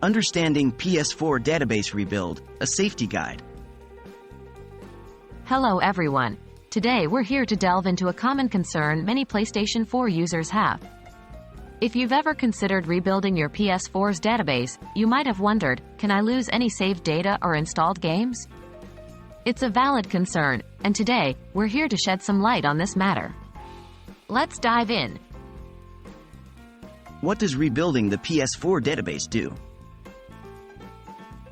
Understanding PS4 Database Rebuild, a Safety Guide. Hello everyone. Today we're here to delve into a common concern many PlayStation 4 users have. If you've ever considered rebuilding your PS4's database, you might have wondered, can I lose any saved data or installed games? It's a valid concern, and today, we're here to shed some light on this matter. Let's dive in. What does rebuilding the PS4 database do?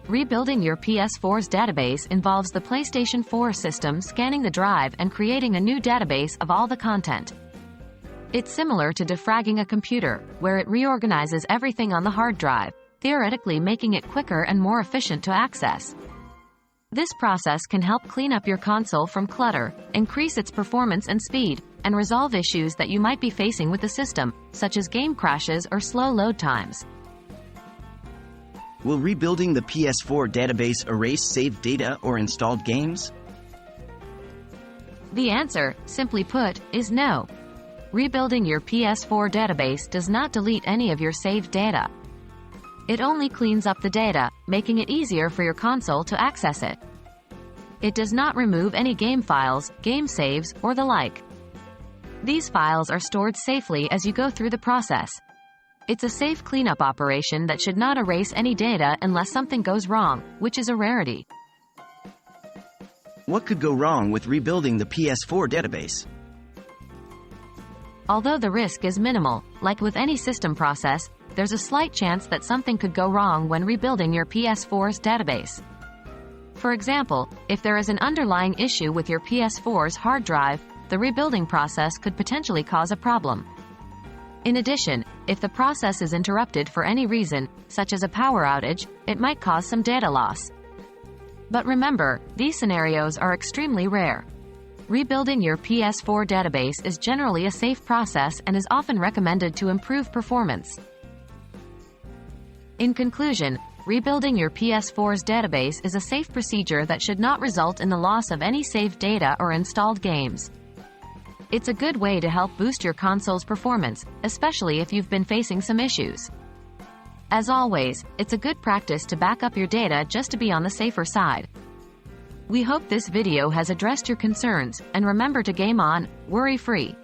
Rebuilding your PS4's database involves the PlayStation 4 system scanning the drive and creating a new database of all the content. It's similar to defragging a computer, where it reorganizes everything on the hard drive, theoretically making it quicker and more efficient to access. This process can help clean up your console from clutter, increase its performance and speed, and resolve issues that you might be facing with the system, such as game crashes or slow load times. Will rebuilding the PS4 database erase saved data or installed games? The answer, simply put, is no. Rebuilding your PS4 database does not delete any of your saved data. It only cleans up the data, making it easier for your console to access it. It does not remove any game files, game saves, or the like. These files are stored safely as you go through the process. It's a safe cleanup operation that should not erase any data unless something goes wrong, which is a rarity. What could go wrong with rebuilding the PS4 database? Although the risk is minimal, like with any system process, there's a slight chance that something could go wrong when rebuilding your PS4's database. For example, if there is an underlying issue with your PS4's hard drive, the rebuilding process could potentially cause a problem. In addition, if the process is interrupted for any reason, such as a power outage, it might cause some data loss. But remember, these scenarios are extremely rare. Rebuilding your PS4 database is generally a safe process and is often recommended to improve performance. In conclusion, rebuilding your PS4's database is a safe procedure that should not result in the loss of any saved data or installed games. It's a good way to help boost your console's performance, especially if you've been facing some issues. As always, it's a good practice to back up your data just to be on the safer side. We hope this video has addressed your concerns, and remember to game on, worry-free.